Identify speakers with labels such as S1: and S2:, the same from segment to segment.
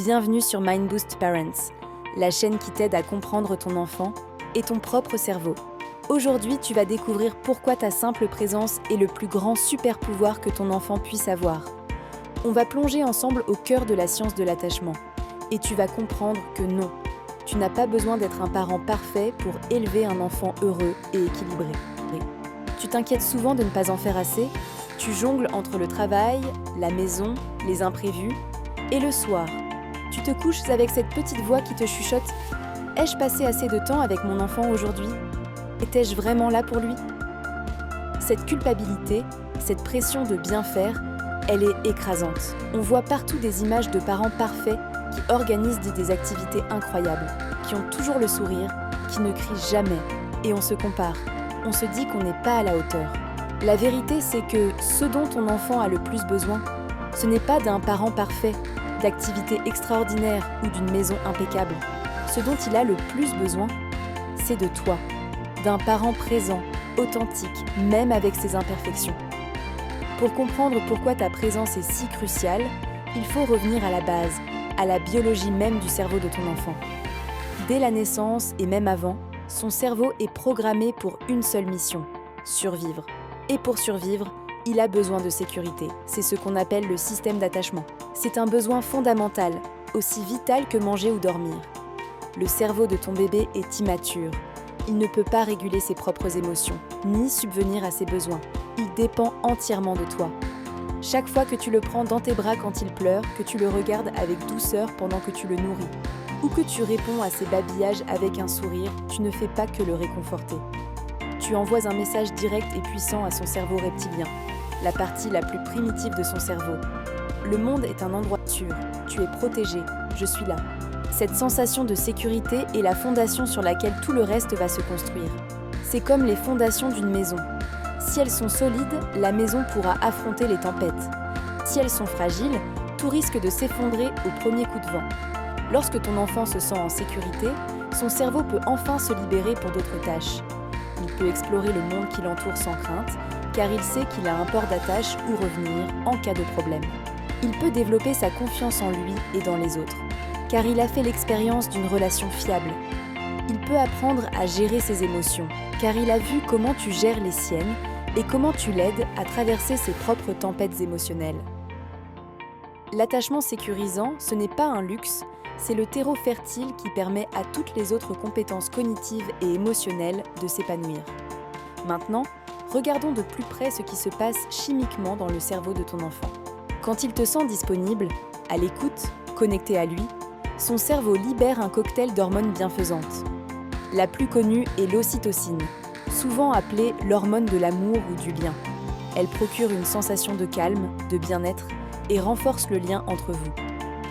S1: Bienvenue sur Mind Boost Parents, la chaîne qui t'aide à comprendre ton enfant et ton propre cerveau. Aujourd'hui, tu vas découvrir pourquoi ta simple présence est le plus grand super pouvoir que ton enfant puisse avoir. On va plonger ensemble au cœur de la science de l'attachement et tu vas comprendre que non, tu n'as pas besoin d'être un parent parfait pour élever un enfant heureux et équilibré. Tu t'inquiètes souvent de ne pas en faire assez, tu jongles entre le travail, la maison, les imprévus et le soir. Tu te couches avec cette petite voix qui te chuchote « Ai-je passé assez de temps avec mon enfant aujourd'hui ? Étais-je vraiment là pour lui ?» Cette culpabilité, cette pression de bien faire, elle est écrasante. On voit partout des images de parents parfaits qui organisent des activités incroyables, qui ont toujours le sourire, qui ne crient jamais, et on se compare. On se dit qu'on n'est pas à la hauteur. La vérité, c'est que ce dont ton enfant a le plus besoin, ce n'est pas d'un parent parfait, d'activités extraordinaires ou d'une maison impeccable. Ce dont il a le plus besoin, c'est de toi, d'un parent présent, authentique, même avec ses imperfections. Pour comprendre pourquoi ta présence est si cruciale, il faut revenir à la base, à la biologie même du cerveau de ton enfant. Dès la naissance et même avant, son cerveau est programmé pour une seule mission, survivre. Et pour survivre, il a besoin de sécurité. C'est ce qu'on appelle le système d'attachement. C'est un besoin fondamental, aussi vital que manger ou dormir. Le cerveau de ton bébé est immature. Il ne peut pas réguler ses propres émotions, ni subvenir à ses besoins. Il dépend entièrement de toi. Chaque fois que tu le prends dans tes bras quand il pleure, que tu le regardes avec douceur pendant que tu le nourris, ou que tu réponds à ses babillages avec un sourire, tu ne fais pas que le réconforter. Tu envoies un message direct et puissant à son cerveau reptilien, la partie la plus primitive de son cerveau. Le monde est un endroit sûr, tu es protégé, je suis là. Cette sensation de sécurité est la fondation sur laquelle tout le reste va se construire. C'est comme les fondations d'une maison. Si elles sont solides, la maison pourra affronter les tempêtes. Si elles sont fragiles, tout risque de s'effondrer au premier coup de vent. Lorsque ton enfant se sent en sécurité, son cerveau peut enfin se libérer pour d'autres tâches. Il peut explorer le monde qui l'entoure sans crainte, car il sait qu'il a un port d'attache où revenir en cas de problème. Il peut développer sa confiance en lui et dans les autres, car il a fait l'expérience d'une relation fiable. Il peut apprendre à gérer ses émotions, car il a vu comment tu gères les siennes et comment tu l'aides à traverser ses propres tempêtes émotionnelles. L'attachement sécurisant, ce n'est pas un luxe, c'est le terreau fertile qui permet à toutes les autres compétences cognitives et émotionnelles de s'épanouir. Maintenant, regardons de plus près ce qui se passe chimiquement dans le cerveau de ton enfant. Quand il te sent disponible, à l'écoute, connecté à lui, son cerveau libère un cocktail d'hormones bienfaisantes. La plus connue est l'ocytocine, souvent appelée l'hormone de l'amour ou du lien. Elle procure une sensation de calme, de bien-être et renforce le lien entre vous.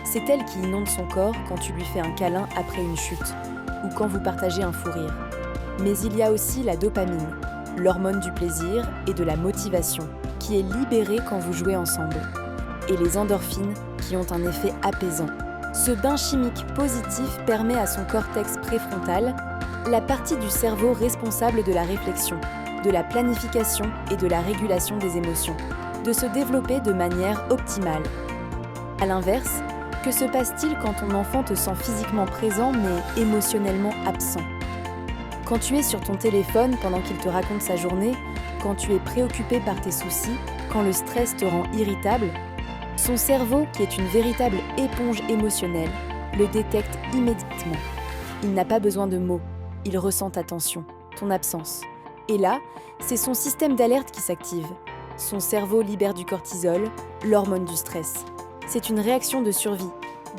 S1: C'est elle qui inonde son corps quand tu lui fais un câlin après une chute ou quand vous partagez un fou rire. Mais il y a aussi la dopamine, l'hormone du plaisir et de la motivation, qui est libérée quand vous jouez ensemble. Et les endorphines qui ont un effet apaisant. Ce bain chimique positif permet à son cortex préfrontal, la partie du cerveau responsable de la réflexion, de la planification et de la régulation des émotions, de se développer de manière optimale. À l'inverse, que se passe-t-il quand ton enfant te sent physiquement présent mais émotionnellement absent ? Quand tu es sur ton téléphone pendant qu'il te raconte sa journée, quand tu es préoccupé par tes soucis, quand le stress te rend irritable, son cerveau, qui est une véritable éponge émotionnelle, le détecte immédiatement. Il n'a pas besoin de mots, il ressent ta tension, ton absence. Et là, c'est son système d'alerte qui s'active. Son cerveau libère du cortisol, l'hormone du stress. C'est une réaction de survie.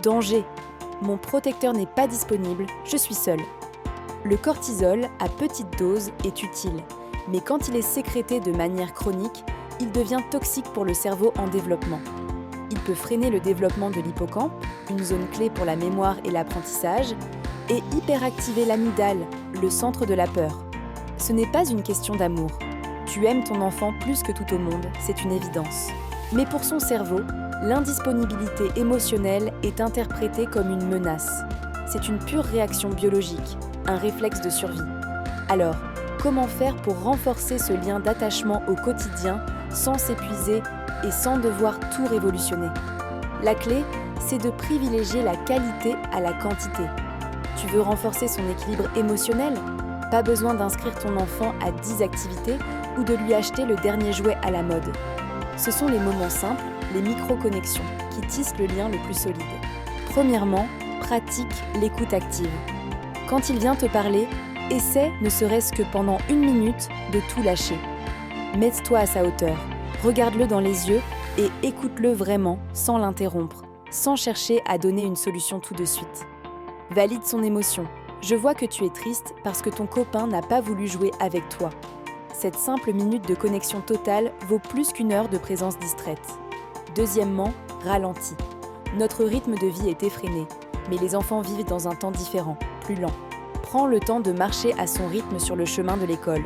S1: Danger. Mon protecteur n'est pas disponible, je suis seule. Le cortisol, à petite dose, est utile, mais quand il est sécrété de manière chronique, il devient toxique pour le cerveau en développement. Il peut freiner le développement de l'hippocampe, une zone clé pour la mémoire et l'apprentissage, et hyperactiver l'amygdale, le centre de la peur. Ce n'est pas une question d'amour. Tu aimes ton enfant plus que tout au monde, c'est une évidence. Mais pour son cerveau, l'indisponibilité émotionnelle est interprétée comme une menace. C'est une pure réaction biologique, un réflexe de survie. Alors, comment faire pour renforcer ce lien d'attachement au quotidien sans s'épuiser et sans devoir tout révolutionner ? La clé, c'est de privilégier la qualité à la quantité. Tu veux renforcer son équilibre émotionnel? Pas besoin d'inscrire ton enfant à 10 activités ou de lui acheter le dernier jouet à la mode. Ce sont les moments simples, les micro-connexions, qui tissent le lien le plus solide. Premièrement, pratique l'écoute active. Quand il vient te parler, essaie, ne serait-ce que pendant 1 minute, de tout lâcher. Mets-toi à sa hauteur, regarde-le dans les yeux et écoute-le vraiment, sans l'interrompre, sans chercher à donner une solution tout de suite. Valide son émotion. Je vois que tu es triste parce que ton copain n'a pas voulu jouer avec toi. Cette simple minute de connexion totale vaut plus qu'1 heure de présence distraite. Deuxièmement, ralentis. Notre rythme de vie est effréné, mais les enfants vivent dans un temps différent, plus lent. Prends le temps de marcher à son rythme sur le chemin de l'école,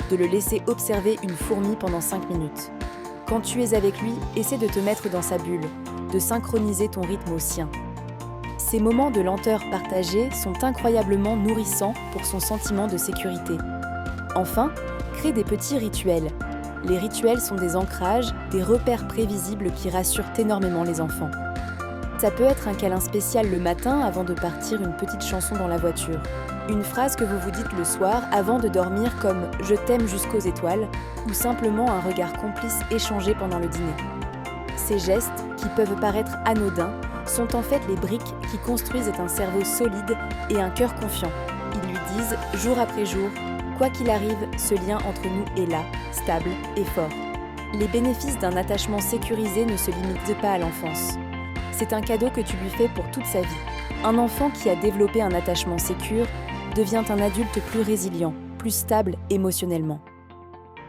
S1: de le laisser observer une fourmi pendant 5 minutes. Quand tu es avec lui, essaie de te mettre dans sa bulle, de synchroniser ton rythme au sien. Ces moments de lenteur partagée sont incroyablement nourrissants pour son sentiment de sécurité. Enfin, crée des petits rituels. Les rituels sont des ancrages, des repères prévisibles qui rassurent énormément les enfants. Ça peut être un câlin spécial le matin avant de partir, une petite chanson dans la voiture. Une phrase que vous vous dites le soir avant de dormir comme « Je t'aime jusqu'aux étoiles » ou simplement un regard complice échangé pendant le dîner. Ces gestes, qui peuvent paraître anodins, sont en fait les briques qui construisent un cerveau solide et un cœur confiant. Ils lui disent, jour après jour, quoi qu'il arrive, ce lien entre nous est là, stable et fort. Les bénéfices d'un attachement sécurisé ne se limitent pas à l'enfance. C'est un cadeau que tu lui fais pour toute sa vie. Un enfant qui a développé un attachement sécure devient un adulte plus résilient, plus stable émotionnellement.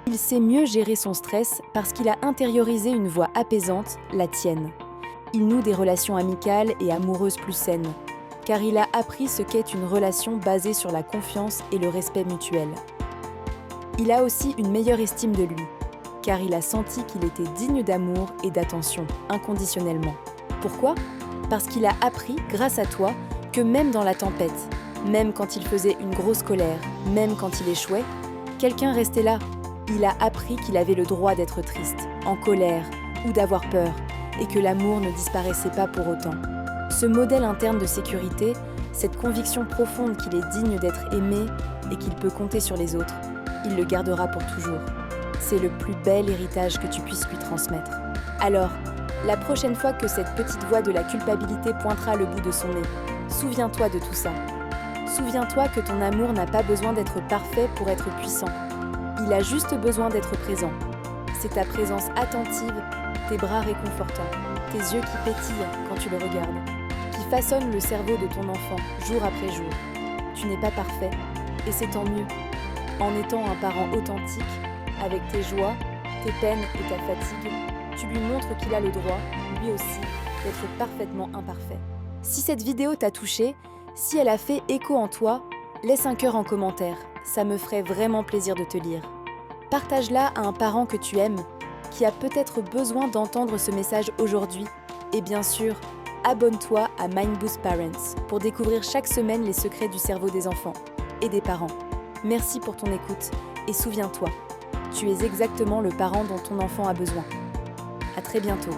S1: Il sait mieux gérer son stress parce qu'il a intériorisé une voix apaisante, la tienne. Il noue des relations amicales et amoureuses plus saines, car il a appris ce qu'est une relation basée sur la confiance et le respect mutuel. Il a aussi une meilleure estime de lui, car il a senti qu'il était digne d'amour et d'attention, inconditionnellement. Pourquoi ? Parce qu'il a appris, grâce à toi, que même dans la tempête, même quand il faisait une grosse colère, même quand il échouait, quelqu'un restait là. Il a appris qu'il avait le droit d'être triste, en colère ou d'avoir peur, et que l'amour ne disparaissait pas pour autant. Ce modèle interne de sécurité, cette conviction profonde qu'il est digne d'être aimé et qu'il peut compter sur les autres, il le gardera pour toujours. C'est le plus bel héritage que tu puisses lui transmettre. Alors, la prochaine fois que cette petite voix de la culpabilité pointera le bout de son nez, souviens-toi de tout ça. Souviens-toi que ton amour n'a pas besoin d'être parfait pour être puissant. Il a juste besoin d'être présent. C'est ta présence attentive, tes bras réconfortants, tes yeux qui pétillent quand tu le regardes, qui façonnent le cerveau de ton enfant jour après jour. Tu n'es pas parfait, et c'est tant mieux. En étant un parent authentique, avec tes joies, tes peines et ta fatigue, tu lui montres qu'il a le droit, lui aussi, d'être parfaitement imparfait. Si cette vidéo t'a touché, si elle a fait écho en toi, laisse un cœur en commentaire, ça me ferait vraiment plaisir de te lire. Partage-la à un parent que tu aimes, qui a peut-être besoin d'entendre ce message aujourd'hui. Et bien sûr, abonne-toi à Mindboost Parents pour découvrir chaque semaine les secrets du cerveau des enfants et des parents. Merci pour ton écoute et souviens-toi, tu es exactement le parent dont ton enfant a besoin. À très bientôt.